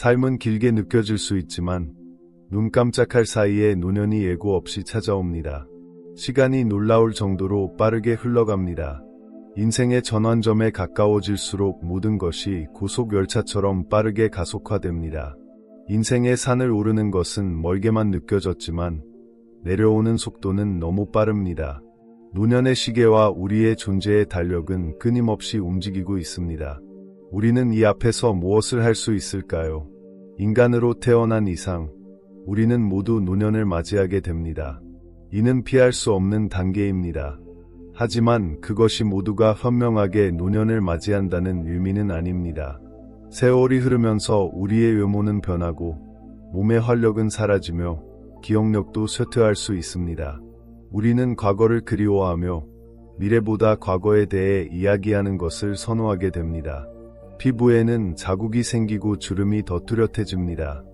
삶은 길게 느껴질 수 있지만 눈 깜짝할 사이에 노년이 예고 없이 찾아옵니다. 시간이 놀라울 정도로 빠르게 흘러갑니다. 인생의 전환점에 가까워질수록 모든 것이 고속열차처럼 빠르게 가속화됩니다. 인생의 산을 오르는 것은 멀게만 느껴졌지만 내려오는 속도는 너무 빠릅니다. 노년의 시계와 우리의 존재의 달력은 끊임없이 움직이고 있습니다. 우리는 이 앞에서 무엇을 할 수 있을까요? 인간으로 태어난 이상 우리는 모두 노년을 맞이하게 됩니다. 이는 피할 수 없는 단계입니다. 하지만 그것이 모두가 현명하게 노년을 맞이한다는 의미는 아닙니다. 세월이 흐르면서 우리의 외모는 변하고 몸의 활력은 사라지며 기억력도 쇠퇴할 수 있습니다. 우리는 과거를 그리워하며 미래보다 과거에 대해 이야기하는 것을 선호하게 됩니다. 피부에는 자국이 생기고 주름이 더 뚜렷해집니다.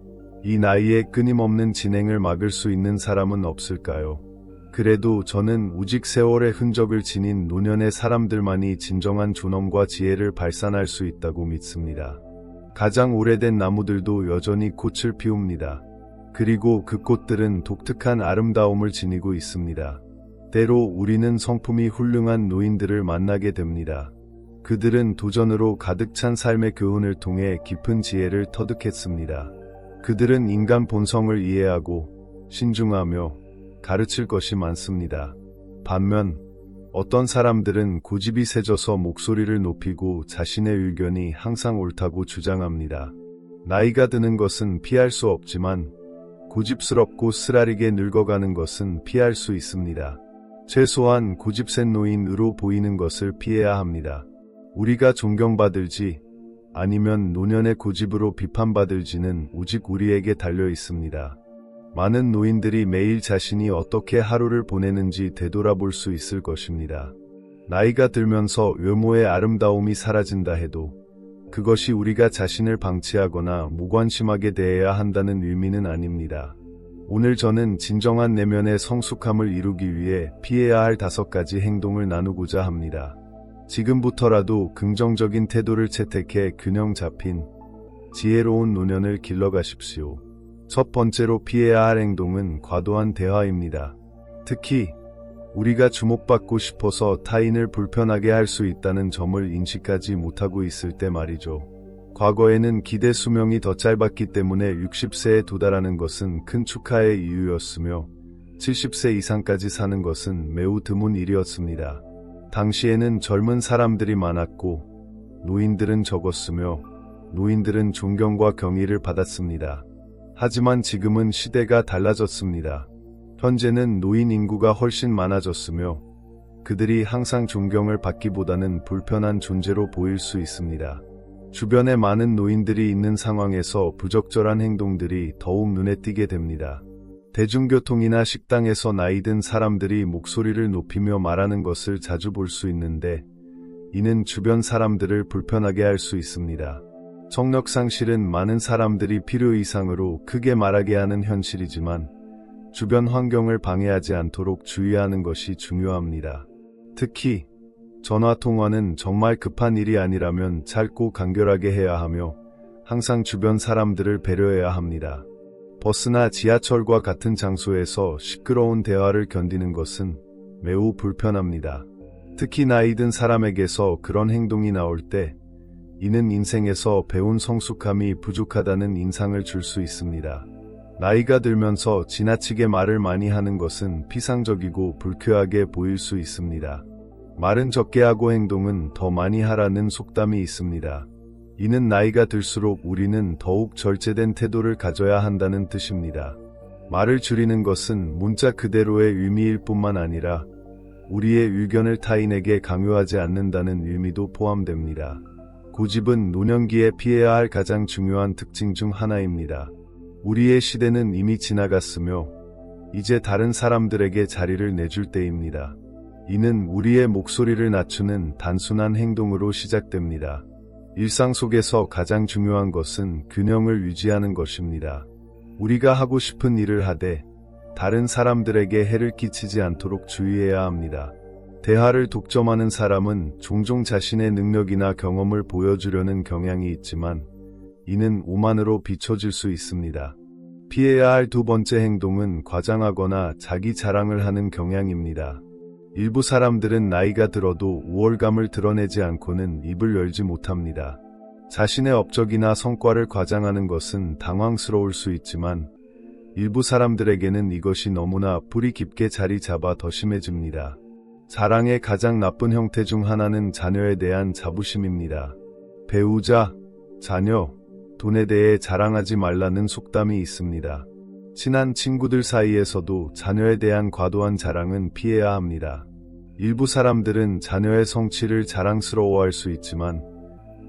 이 나이에 끊임없는 진행을 막을 수 있는 사람은 없을까요? 그래도 저는 오직 세월의 흔적을 지닌 노년의 사람들만이 진정한 존엄과 지혜를 발산할 수 있다고 믿습니다. 가장 오래된 나무들도 여전히 꽃을 피웁니다. 그리고 그 꽃들은 독특한 아름다움을 지니고 있습니다. 때로 우리는 성품이 훌륭한 노인들을 만나게 됩니다. 그들은 도전으로 가득 찬 삶의 교훈을 통해 깊은 지혜를 터득했습니다. 그들은 인간 본성을 이해하고 신중하며 가르칠 것이 많습니다. 반면 어떤 사람들은 고집이 세져서 목소리를 높이고 자신의 의견이 항상 옳다고 주장합니다. 나이가 드는 것은 피할 수 없지만 고집스럽고 쓰라리게 늙어가는 것은 피할 수 있습니다. 최소한 고집센 노인으로 보이는 것을 피해야 합니다. 우리가 존경받을지 아니면 노년의 고집으로 비판받을지는 오직 우리에게 달려 있습니다. 많은 노인들이 매일 자신이 어떻게 하루를 보내는지 되돌아볼 수 있을 것입니다. 나이가 들면서 외모의 아름다움이 사라진다 해도 그것이 우리가 자신을 방치하거나 무관심하게 대해야 한다는 의미는 아닙니다. 오늘 저는 진정한 내면의 성숙함을 이루기 위해 피해야 할 5가지 행동을 나누고자 합니다. 지금부터라도 긍정적인 태도를 채택해 균형 잡힌 지혜로운 노년을 길러가십시오. 첫 번째로 피해야 할 행동은 과도한 대화입니다. 특히 우리가 주목받고 싶어서 타인을 불편하게 할 수 있다는 점을 인식하지 못하고 있을 때 말이죠. 과거에는 기대 수명이 더 짧았기 때문에 60세에 도달하는 것은 큰 축하의 이유였으며 70세 이상까지 사는 것은 매우 드문 일이었습니다. 당시에는 젊은 사람들이 많았고 노인들은 적었으며 노인들은 존경과 경의를 받았습니다. 하지만 지금은 시대가 달라졌습니다. 현재는 노인 인구가 훨씬 많아졌으며 그들이 항상 존경을 받기보다는 불편한 존재로 보일 수 있습니다. 주변에 많은 노인들이 있는 상황에서 부적절한 행동들이 더욱 눈에 띄게 됩니다. 대중교통이나 식당에서 나이든 사람들이 목소리를 높이며 말하는 것을 자주 볼 수 있는데 이는 주변 사람들을 불편하게 할 수 있습니다. 청력상실은 많은 사람들이 필요 이상으로 크게 말하게 하는 현실이지만 주변 환경을 방해하지 않도록 주의하는 것이 중요합니다. 특히 전화통화는 정말 급한 일이 아니라면 짧고 간결하게 해야 하며 항상 주변 사람들을 배려해야 합니다. 버스나 지하철과 같은 장소에서 시끄러운 대화를 견디는 것은 매우 불편합니다. 특히 나이 든 사람에게서 그런 행동이 나올 때 이는 인생에서 배운 성숙함이 부족하다는 인상을 줄 수 있습니다. 나이가 들면서 지나치게 말을 많이 하는 것은 피상적이고 불쾌하게 보일 수 있습니다. 말은 적게 하고 행동은 더 많이 하라는 속담이 있습니다. 이는 나이가 들수록 우리는 더욱 절제된 태도를 가져야 한다는 뜻입니다. 말을 줄이는 것은 문자 그대로의 의미일 뿐만 아니라 우리의 의견을 타인에게 강요하지 않는다는 의미도 포함됩니다. 고집은 노년기에 피해야 할 가장 중요한 특징 중 하나입니다. 우리의 시대는 이미 지나갔으며 이제 다른 사람들에게 자리를 내줄 때입니다. 이는 우리의 목소리를 낮추는 단순한 행동으로 시작됩니다. 일상 속에서 가장 중요한 것은 균형을 유지하는 것입니다. 우리가 하고 싶은 일을 하되 다른 사람들에게 해를 끼치지 않도록 주의해야 합니다. 대화를 독점하는 사람은 종종 자신의 능력이나 경험을 보여주려는 경향이 있지만 이는 오만으로 비춰질 수 있습니다. 피해야 할 두 번째 행동은 과장하거나 자기 자랑을 하는 경향입니다. 일부 사람들은 나이가 들어도 우월감을 드러내지 않고는 입을 열지 못합니다. 자신의 업적이나 성과를 과장하는 것은 당황스러울 수 있지만 일부 사람들에게는 이것이 너무나 뿌리 깊게 자리 잡아 더 심해집니다. 자랑의 가장 나쁜 형태 중 하나는 자녀에 대한 자부심입니다. 배우자, 자녀, 돈에 대해 자랑하지 말라는 속담이 있습니다. 친한 친구들 사이에서도 자녀에 대한 과도한 자랑은 피해야 합니다. 일부 사람들은 자녀의 성취를 자랑스러워할 수 있지만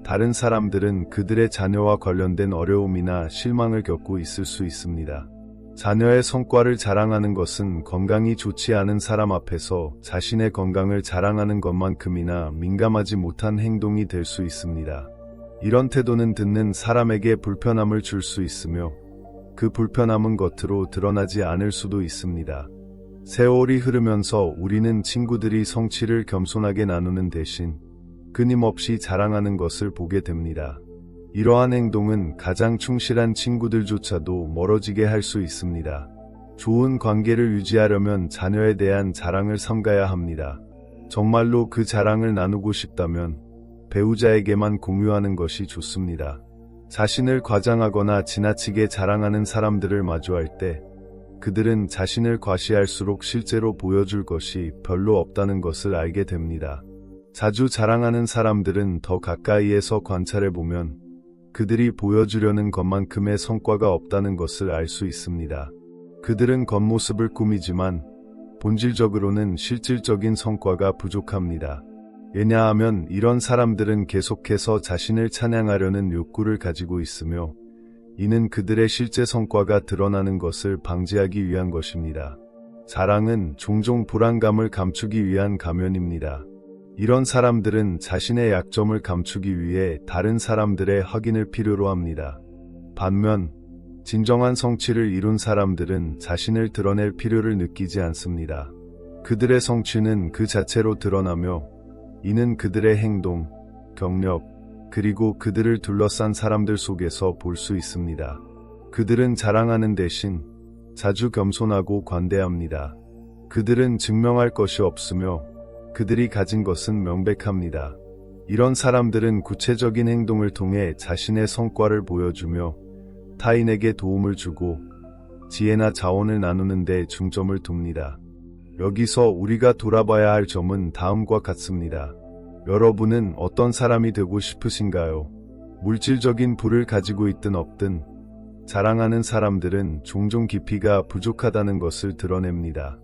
다른 사람들은 그들의 자녀와 관련된 어려움이나 실망을 겪고 있을 수 있습니다. 자녀의 성과를 자랑하는 것은 건강이 좋지 않은 사람 앞에서 자신의 건강을 자랑하는 것만큼이나 민감하지 못한 행동이 될 수 있습니다. 이런 태도는 듣는 사람에게 불편함을 줄 수 있으며 그 불편함은 겉으로 드러나지 않을 수도 있습니다. 세월이 흐르면서 우리는 친구들이 성취를 겸손하게 나누는 대신 끊임없이 자랑하는 것을 보게 됩니다. 이러한 행동은 가장 충실한 친구들조차도 멀어지게 할 수 있습니다. 좋은 관계를 유지하려면 자녀에 대한 자랑을 삼가야 합니다. 정말로 그 자랑을 나누고 싶다면 배우자에게만 공유하는 것이 좋습니다. 자신을 과장하거나 지나치게 자랑하는 사람들을 마주할 때 그들은 자신을 과시할수록 실제로 보여줄 것이 별로 없다는 것을 알게 됩니다. 자주 자랑하는 사람들은 더 가까이에서 관찰해보면 그들이 보여주려는 것만큼의 성과가 없다는 것을 알 수 있습니다. 그들은 겉모습을 꾸미지만 본질적으로는 실질적인 성과가 부족합니다. 왜냐하면 이런 사람들은 계속해서 자신을 찬양하려는 욕구를 가지고 있으며 이는 그들의 실제 성과가 드러나는 것을 방지하기 위한 것입니다. 자랑은 종종 불안감을 감추기 위한 가면입니다. 이런 사람들은 자신의 약점을 감추기 위해 다른 사람들의 확인을 필요로 합니다. 반면 진정한 성취를 이룬 사람들은 자신을 드러낼 필요를 느끼지 않습니다. 그들의 성취는 그 자체로 드러나며 이는 그들의 행동, 경력, 그리고 그들을 둘러싼 사람들 속에서 볼 수 있습니다. 그들은 자랑하는 대신 자주 겸손하고 관대합니다. 그들은 증명할 것이 없으며 그들이 가진 것은 명백합니다. 이런 사람들은 구체적인 행동을 통해 자신의 성과를 보여주며 타인에게 도움을 주고 지혜나 자원을 나누는 데 중점을 둡니다. 여기서 우리가 돌아봐야 할 점은 다음과 같습니다. 여러분은 어떤 사람이 되고 싶으신가요? 물질적인 부를 가지고 있든 없든 자랑하는 사람들은 종종 깊이가 부족하다는 것을 드러냅니다.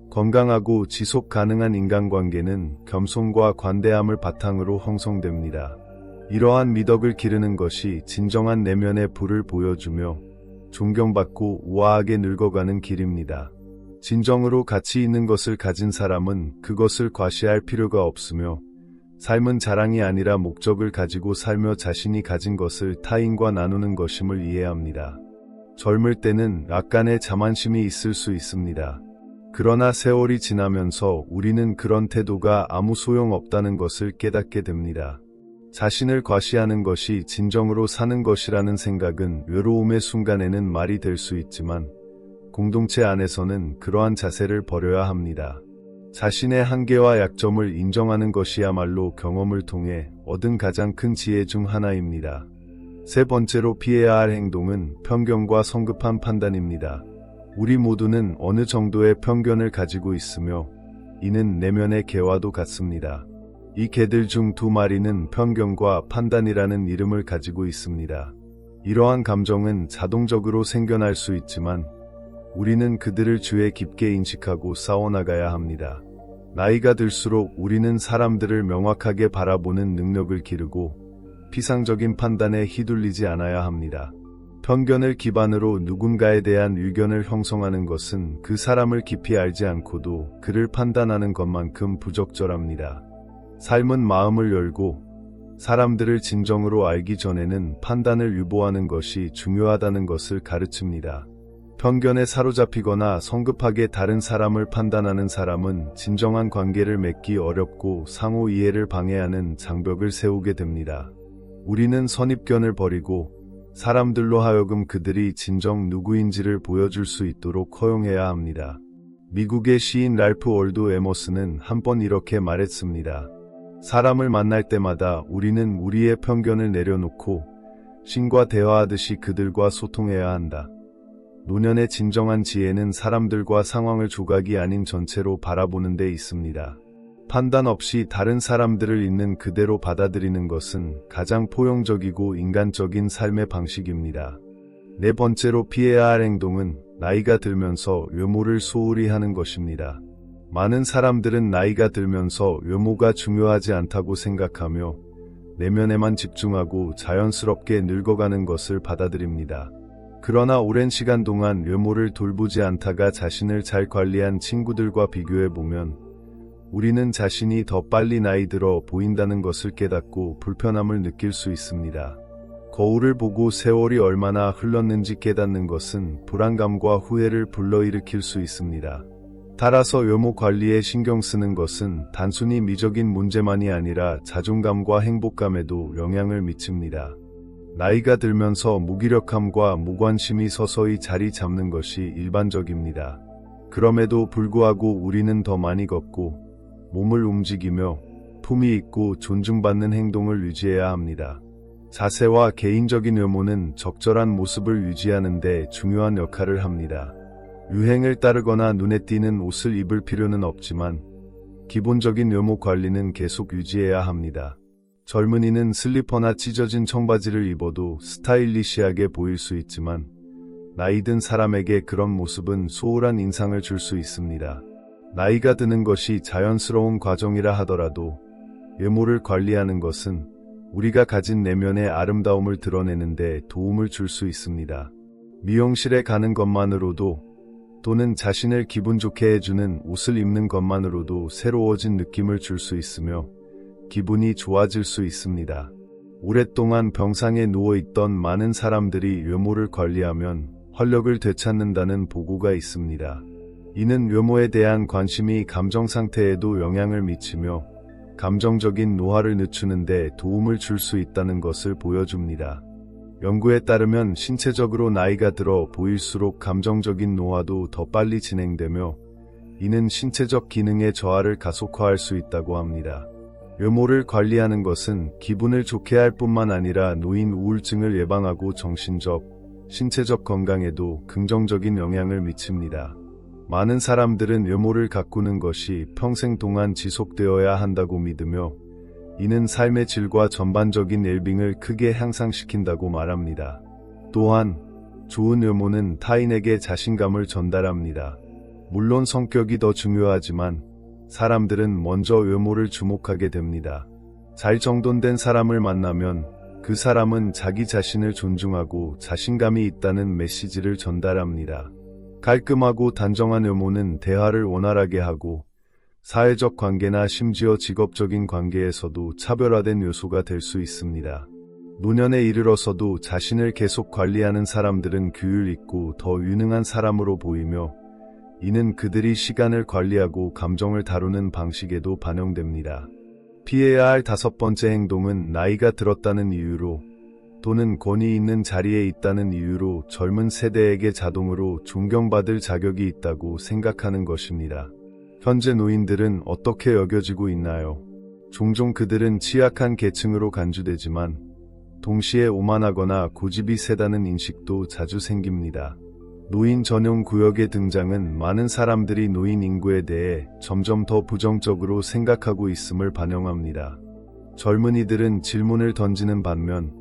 건강하고 지속 가능한 인간관계는 겸손과 관대함을 바탕으로 형성됩니다. 이러한 미덕을 기르는 것이 진정한 내면의 불을 보여주며 존경받고 우아하게 늙어가는 길입니다. 진정으로 가치 있는 것을 가진 사람은 그것을 과시할 필요가 없으며 삶은 자랑이 아니라 목적을 가지고 살며 자신이 가진 것을 타인과 나누는 것임을 이해합니다. 젊을 때는 약간의 자만심이 있을 수 있습니다. 그러나 세월이 지나면서 우리는 그런 태도가 아무 소용없다는 것을 깨닫게 됩니다. 자신을 과시하는 것이 진정으로 사는 것이라는 생각은 외로움의 순간에는 말이 될 수 있지만 공동체 안에서는 그러한 자세를 버려야 합니다. 자신의 한계와 약점을 인정하는 것이야말로 경험을 통해 얻은 가장 큰 지혜 중 하나입니다. 세 번째로 피해야 할 행동은 편견과 성급한 판단입니다. 우리 모두는 어느 정도의 편견을 가지고 있으며 이는 내면의 개와도 같습니다. 이 개들 중 두 마리는 편견과 판단이라는 이름을 가지고 있습니다. 이러한 감정은 자동적으로 생겨날 수 있지만 우리는 그들을 주의 깊게 인식하고 싸워나가야 합니다. 나이가 들수록 우리는 사람들을 명확하게 바라보는 능력을 기르고 피상적인 판단에 휘둘리지 않아야 합니다. 편견을 기반으로 누군가에 대한 의견을 형성하는 것은 그 사람을 깊이 알지 않고도 그를 판단하는 것만큼 부적절합니다. 삶은 마음을 열고 사람들을 진정으로 알기 전에는 판단을 유보하는 것이 중요하다는 것을 가르칩니다. 편견에 사로잡히거나 성급하게 다른 사람을 판단하는 사람은 진정한 관계를 맺기 어렵고 상호 이해를 방해하는 장벽을 세우게 됩니다. 우리는 선입견을 버리고 사람들로 하여금 그들이 진정 누구인지를 보여줄 수 있도록 허용해야 합니다. 미국의 시인 랄프 월도 에머스는 한 번 이렇게 말했습니다. 사람을 만날 때마다 우리는 우리의 편견을 내려놓고 신과 대화하듯이 그들과 소통해야 한다. 노년의 진정한 지혜는 사람들과 상황을 조각이 아닌 전체로 바라보는 데 있습니다. 판단 없이 다른 사람들을 있는 그대로 받아들이는 것은 가장 포용적이고 인간적인 삶의 방식입니다. 네 번째로 피해야 할 행동은 나이가 들면서 외모를 소홀히 하는 것입니다. 많은 사람들은 나이가 들면서 외모가 중요하지 않다고 생각하며 내면에만 집중하고 자연스럽게 늙어가는 것을 받아들입니다. 그러나 오랜 시간 동안 외모를 돌보지 않다가 자신을 잘 관리한 친구들과 비교해보면 우리는 자신이 더 빨리 나이 들어 보인다는 것을 깨닫고 불편함을 느낄 수 있습니다. 거울을 보고 세월이 얼마나 흘렀는지 깨닫는 것은 불안감과 후회를 불러일으킬 수 있습니다. 따라서 외모 관리에 신경 쓰는 것은 단순히 미적인 문제만이 아니라 자존감과 행복감에도 영향을 미칩니다. 나이가 들면서 무기력함과 무관심이 서서히 자리 잡는 것이 일반적입니다. 그럼에도 불구하고 우리는 더 많이 걷고 몸을 움직이며 품위 있고 존중받는 행동을 유지해야 합니다. 자세와 개인적인 외모는 적절한 모습을 유지하는 데 중요한 역할을 합니다. 유행을 따르거나 눈에 띄는 옷을 입을 필요는 없지만 기본적인 외모 관리는 계속 유지해야 합니다. 젊은이는 슬리퍼나 찢어진 청바지를 입어도 스타일리시하게 보일 수 있지만 나이 든 사람에게 그런 모습은 소홀한 인상을 줄 수 있습니다. 나이가 드는 것이 자연스러운 과정이라 하더라도 외모를 관리하는 것은 우리가 가진 내면의 아름다움을 드러내는 데 도움을 줄 수 있습니다. 미용실에 가는 것만으로도 또는 자신을 기분 좋게 해주는 옷을 입는 것만으로도 새로워진 느낌을 줄 수 있으며 기분이 좋아질 수 있습니다. 오랫동안 병상에 누워있던 많은 사람들이 외모를 관리하면 활력을 되찾는다는 보고가 있습니다. 이는 외모에 대한 관심이 감정 상태에도 영향을 미치며 감정적인 노화를 늦추는 데 도움을 줄 수 있다는 것을 보여줍니다. 연구에 따르면 신체적으로 나이가 들어 보일수록 감정적인 노화도 더 빨리 진행되며 이는 신체적 기능의 저하를 가속화할 수 있다고 합니다. 외모를 관리하는 것은 기분을 좋게 할 뿐만 아니라 노인 우울증을 예방하고 정신적, 신체적 건강에도 긍정적인 영향을 미칩니다. 많은 사람들은 외모를 가꾸는 것이 평생 동안 지속되어야 한다고 믿으며 이는 삶의 질과 전반적인 웰빙을 크게 향상시킨다고 말합니다. 또한 좋은 외모는 타인에게 자신감을 전달합니다. 물론 성격이 더 중요하지만 사람들은 먼저 외모를 주목하게 됩니다. 잘 정돈된 사람을 만나면 그 사람은 자기 자신을 존중하고 자신감이 있다는 메시지를 전달합니다. 깔끔하고 단정한 외모는 대화를 원활하게 하고 사회적 관계나 심지어 직업적인 관계에서도 차별화된 요소가 될 수 있습니다. 노년에 이르러서도 자신을 계속 관리하는 사람들은 규율 있고 더 유능한 사람으로 보이며 이는 그들이 시간을 관리하고 감정을 다루는 방식에도 반영됩니다. 피해야 할 다섯 번째 행동은 나이가 들었다는 이유로 또는 권위 있는 자리에 있다는 이유로 젊은 세대에게 자동으로 존경받을 자격이 있다고 생각하는 것입니다. 현재 노인들은 어떻게 여겨지고 있나요? 종종 그들은 취약한 계층으로 간주되지만 동시에 오만하거나 고집이 세다는 인식도 자주 생깁니다. 노인 전용 구역의 등장은 많은 사람들이 노인 인구에 대해 점점 더 부정적으로 생각하고 있음을 반영합니다. 젊은이들은 질문을 던지는 반면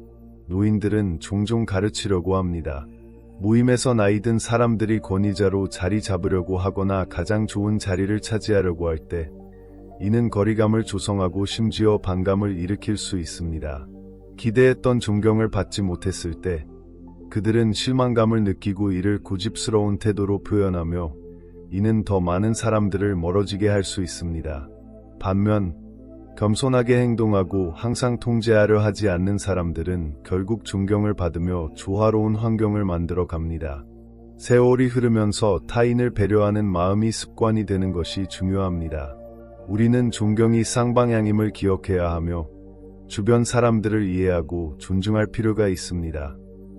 노인들은 종종 가르치려고 합니다. 모임에서 나이 든 사람들이 권위자로 자리 잡으려고 하거나 가장 좋은 자리를 차지하려고 할 때 이는 거리감을 조성하고 심지어 반감을 일으킬 수 있습니다. 기대했던 존경을 받지 못했을 때 그들은 실망감을 느끼고 이를 고집스러운 태도로 표현하며 이는 더 많은 사람들을 멀어지게 할 수 있습니다. 반면 겸손하게 행동하고 항상 통제하려 하지 않는 사람들은 결국 존경을 받으며 조화로운 환경을 만들어 갑니다. 세월이 흐르면서 타인을 배려하는 마음이 습관이 되는 것이 중요합니다. 우리는 존경이 쌍방향임을 기억해야 하며 주변 사람들을 이해하고 존중할 필요가 있습니다.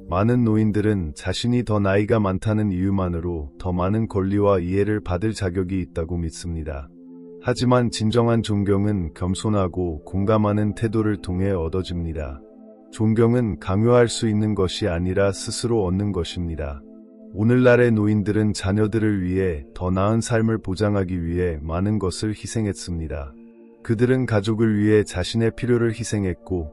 많은 노인들은 자신이 더 나이가 많다는 이유만으로 더 많은 권리와 이해를 받을 자격이 있다고 믿습니다. 하지만 진정한 존경은 겸손하고 공감하는 태도를 통해 얻어집니다. 존경은 강요할 수 있는 것이 아니라 스스로 얻는 것입니다. 오늘날의 노인들은 자녀들을 위해 더 나은 삶을 보장하기 위해 많은 것을 희생했습니다. 그들은 가족을 위해 자신의 필요를 희생했고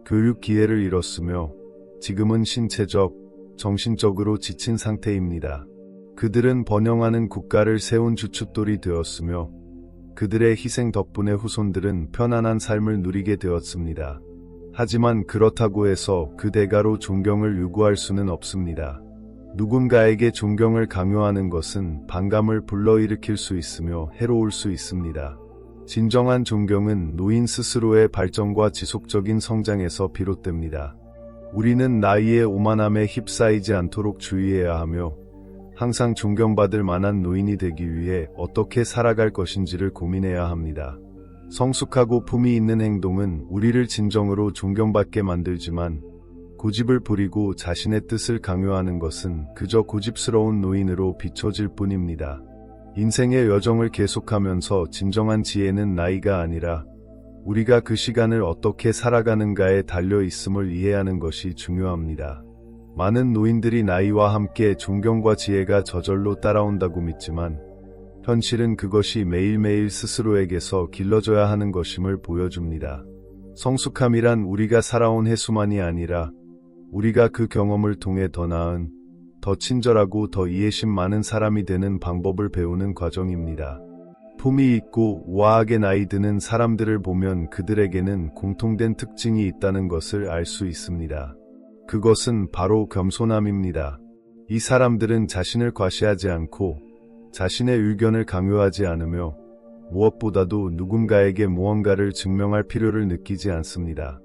교육 기회를 잃었으며 지금은 신체적, 정신적으로 지친 상태입니다. 그들은 번영하는 국가를 세운 주춧돌이 되었으며 그들의 희생 덕분에 후손들은 편안한 삶을 누리게 되었습니다. 하지만 그렇다고 해서 그 대가로 존경을 요구할 수는 없습니다. 누군가에게 존경을 강요하는 것은 반감을 불러일으킬 수 있으며 해로울 수 있습니다. 진정한 존경은 노인 스스로의 발전과 지속적인 성장에서 비롯됩니다. 우리는 나이의 오만함에 휩싸이지 않도록 주의해야 하며 항상 존경받을 만한 노인이 되기 위해 어떻게 살아갈 것인지를 고민해야 합니다. 성숙하고 품위 있는 행동은 우리를 진정으로 존경받게 만들지만 고집을 부리고 자신의 뜻을 강요하는 것은 그저 고집스러운 노인으로 비춰질 뿐입니다. 인생의 여정을 계속하면서 진정한 지혜는 나이가 아니라 우리가 그 시간을 어떻게 살아가는가에 달려 있음을 이해하는 것이 중요합니다. 많은 노인들이 나이와 함께 존경과 지혜가 저절로 따라온다고 믿지만 현실은 그것이 매일매일 스스로에게서 길러져야 하는 것임을 보여줍니다. 성숙함이란 우리가 살아온 횟수만이 아니라 우리가 그 경험을 통해 더 나은, 더 친절하고 더 이해심 많은 사람이 되는 방법을 배우는 과정입니다. 품위 있고 우아하게 나이 드는 사람들을 보면 그들에게는 공통된 특징이 있다는 것을 알 수 있습니다. 그것은 바로 겸손함입니다. 이 사람들은 자신을 과시하지 않고 자신의 의견을 강요하지 않으며 무엇보다도 누군가에게 무언가를 증명할 필요를 느끼지 않습니다.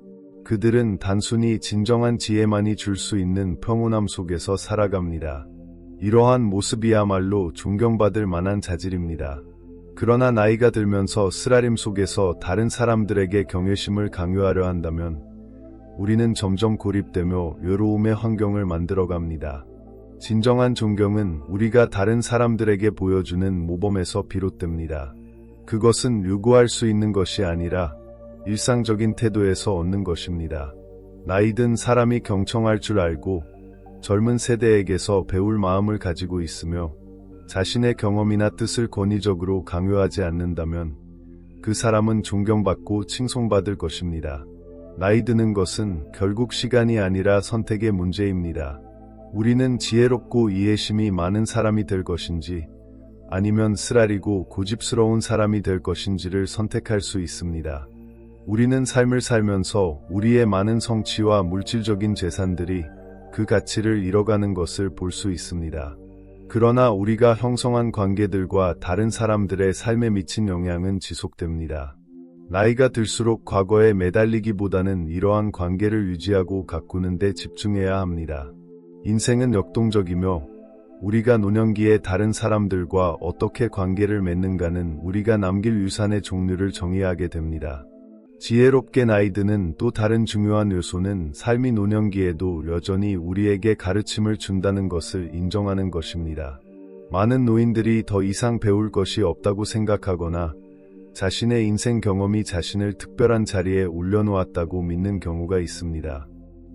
그들은 단순히 진정한 지혜만이 줄 수 있는 평온함 속에서 살아갑니다. 이러한 모습이야말로 존경받을 만한 자질입니다. 그러나 나이가 들면서 쓰라림 속에서 다른 사람들에게 경외심을 강요하려 한다면 우리는 점점 고립되며 외로움의 환경을 만들어갑니다. 진정한 존경은 우리가 다른 사람들에게 보여주는 모범에서 비롯됩니다. 그것은 요구할 수 있는 것이 아니라 일상적인 태도에서 얻는 것입니다. 나이 든 사람이 경청할 줄 알고 젊은 세대에게서 배울 마음을 가지고 있으며 자신의 경험이나 뜻을 권위적으로 강요하지 않는다면 그 사람은 존경받고 칭송받을 것입니다. 나이 드는 것은 결국 시간이 아니라 선택의 문제입니다. 우리는 지혜롭고 이해심이 많은 사람이 될 것인지 아니면 쓰라리고 고집스러운 사람이 될 것인지를 선택할 수 있습니다. 우리는 삶을 살면서 우리의 많은 성취와 물질적인 재산들이 그 가치를 잃어가는 것을 볼 수 있습니다. 그러나 우리가 형성한 관계들과 다른 사람들의 삶에 미친 영향은 지속됩니다. 나이가 들수록 과거에 매달리기보다는 이러한 관계를 유지하고 가꾸는 데 집중해야 합니다. 인생은 역동적이며 우리가 노년기에 다른 사람들과 어떻게 관계를 맺는가는 우리가 남길 유산의 종류를 정의하게 됩니다. 지혜롭게 나이 드는 또 다른 중요한 요소는 삶이 노년기에도 여전히 우리에게 가르침을 준다는 것을 인정하는 것입니다. 많은 노인들이 더 이상 배울 것이 없다고 생각하거나 자신의 인생 경험이 자신을 특별한 자리에 올려놓았다고 믿는 경우가 있습니다.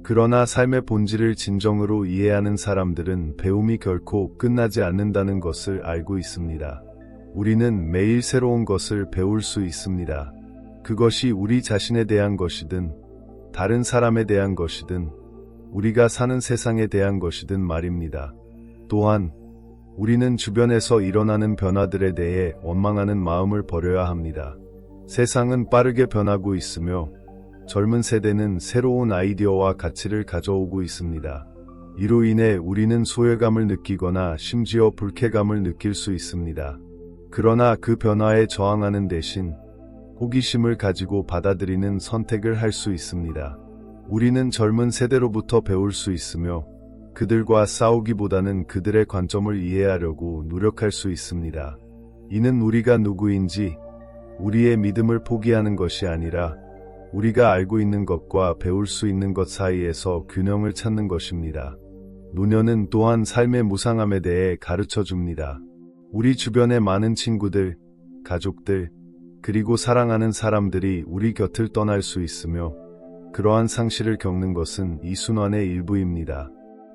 그러나 삶의 본질을 진정으로 이해하는 사람들은 배움이 결코 끝나지 않는다는 것을 알고 있습니다. 우리는 매일 새로운 것을 배울 수 있습니다. 그것이 우리 자신에 대한 것이든 다른 사람에 대한 것이든 우리가 사는 세상에 대한 것이든 말입니다. 또한 우리는 주변에서 일어나는 변화들에 대해 원망하는 마음을 버려야 합니다. 세상은 빠르게 변하고 있으며 젊은 세대는 새로운 아이디어와 가치를 가져오고 있습니다. 이로 인해 우리는 소외감을 느끼거나 심지어 불쾌감을 느낄 수 있습니다. 그러나 그 변화에 저항하는 대신 호기심을 가지고 받아들이는 선택을 할 수 있습니다. 우리는 젊은 세대로부터 배울 수 있으며 그들과 싸우기보다는 그들의 관점을 이해하려고 노력할 수 있습니다. 이는 우리가 누구인지 우리의 믿음을 포기하는 것이 아니라 우리가 알고 있는 것과 배울 수 있는 것 사이에서 균형을 찾는 것입니다. 노년은 또한 삶의 무상함에 대해 가르쳐 줍니다. 우리 주변의 많은 친구들, 가족들, 그리고 사랑하는 사람들이 우리 곁을 떠날 수 있으며 그러한 상실을 겪는 것은 이 순환의 일부입니다.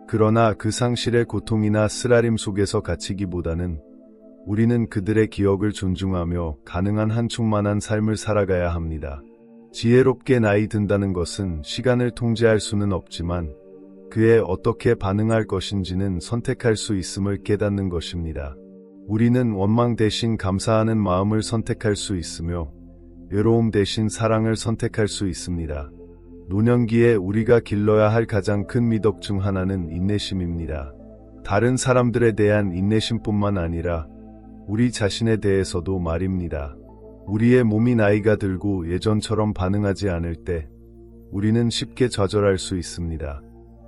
그러나 그 상실의 고통이나 쓰라림 속에서 갇히기보다는 우리는 그들의 기억을 존중하며 가능한 한 충만한 삶을 살아가야 합니다. 지혜롭게 나이 든다는 것은 시간을 통제할 수는 없지만 그에 어떻게 반응할 것인지는 선택할 수 있음을 깨닫는 것입니다. 우리는 원망 대신 감사하는 마음을 선택할 수 있으며 외로움 대신 사랑을 선택할 수 있습니다. 노년기에 우리가 길러야 할 가장 큰 미덕 중 하나는 인내심입니다. 다른 사람들에 대한 인내심뿐만 아니라 우리 자신에 대해서도 말입니다. 우리의 몸이 나이가 들고 예전처럼 반응하지 않을 때 우리는 쉽게 좌절할 수 있습니다.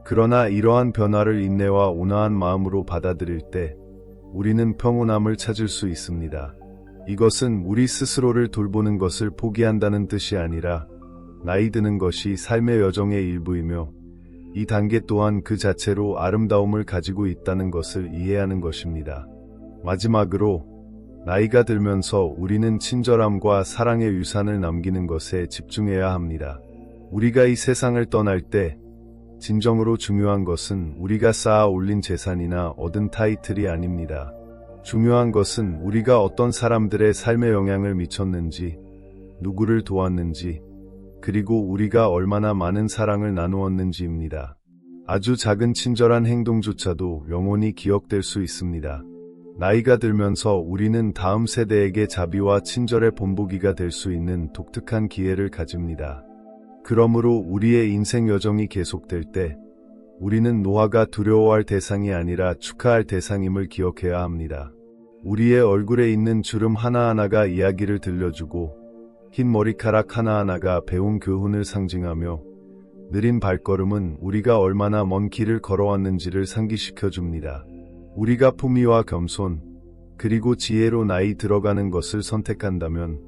그러나 이러한 변화를 인내와 온화한 마음으로 받아들일 때 우리는 평온함을 찾을 수 있습니다. 이것은 우리 스스로를 돌보는 것을 포기한다는 뜻이 아니라 나이 드는 것이 삶의 여정의 일부이며 이 단계 또한 그 자체로 아름다움을 가지고 있다는 것을 이해하는 것입니다. 마지막으로 나이가 들면서 우리는 친절함과 사랑의 유산을 남기는 것에 집중해야 합니다. 우리가 이 세상을 떠날 때 진정으로 중요한 것은 우리가 쌓아 올린 재산이나 얻은 타이틀이 아닙니다. 중요한 것은 우리가 어떤 사람들의 삶에 영향을 미쳤는지, 누구를 도왔는지, 그리고 우리가 얼마나 많은 사랑을 나누었는지입니다. 아주 작은 친절한 행동조차도 영원히 기억될 수 있습니다. 나이가 들면서 우리는 다음 세대에게 자비와 친절의 본보기가 될 수 있는 독특한 기회를 가집니다. 그러므로 우리의 인생 여정이 계속될 때 우리는 노화가 두려워할 대상이 아니라 축하할 대상임을 기억해야 합니다. 우리의 얼굴에 있는 주름 하나하나가 이야기를 들려주고 흰 머리카락 하나하나가 배운 교훈을 상징하며 느린 발걸음은 우리가 얼마나 먼 길을 걸어왔는지를 상기시켜 줍니다. 우리가 품위와 겸손, 그리고 지혜로 나이 들어가는 것을 선택한다면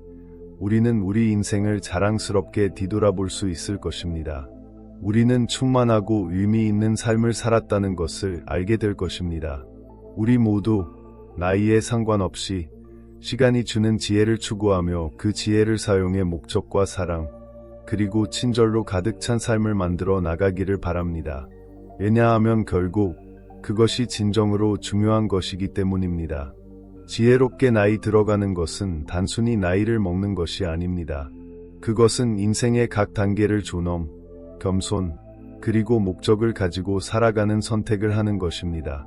우리는 우리 인생을 자랑스럽게 뒤돌아볼 수 있을 것입니다. 우리는 충만하고 의미 있는 삶을 살았다는 것을 알게 될 것입니다. 우리 모두 나이에 상관없이 시간이 주는 지혜를 추구하며 그 지혜를 사용해 목적과 사랑, 그리고 친절로 가득 찬 삶을 만들어 나가기를 바랍니다. 왜냐하면 결국 그것이 진정으로 중요한 것이기 때문입니다. 지혜롭게 나이 들어가는 것은 단순히 나이를 먹는 것이 아닙니다. 그것은 인생의 각 단계를 존엄, 겸손, 그리고 목적을 가지고 살아가는 선택을 하는 것입니다.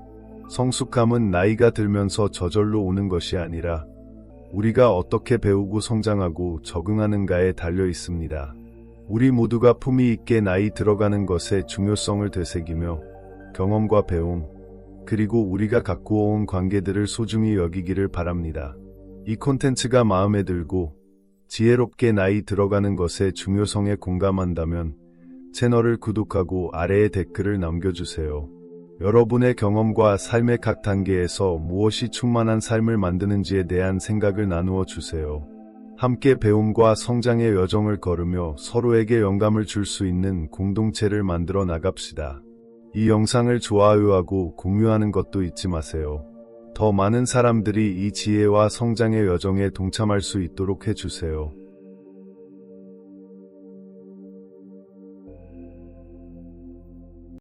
성숙함은 나이가 들면서 저절로 오는 것이 아니라 우리가 어떻게 배우고 성장하고 적응하는가에 달려 있습니다. 우리 모두가 품위 있게 나이 들어가는 것의 중요성을 되새기며 경험과 배움, 그리고 우리가 갖고 온 관계들을 소중히 여기기를 바랍니다. 이 콘텐츠가 마음에 들고 지혜롭게 나이 들어가는 것의 중요성에 공감한다면 채널을 구독하고 아래에 댓글을 남겨주세요. 여러분의 경험과 삶의 각 단계에서 무엇이 충만한 삶을 만드는지에 대한 생각을 나누어 주세요. 함께 배움과 성장의 여정을 걸으며 서로에게 영감을 줄 수 있는 공동체를 만들어 나갑시다. 이 영상을 좋아요하고 공유하는 것도 잊지 마세요. 더 많은 사람들이 이 지혜와 성장의 여정에 동참할 수 있도록 해주세요.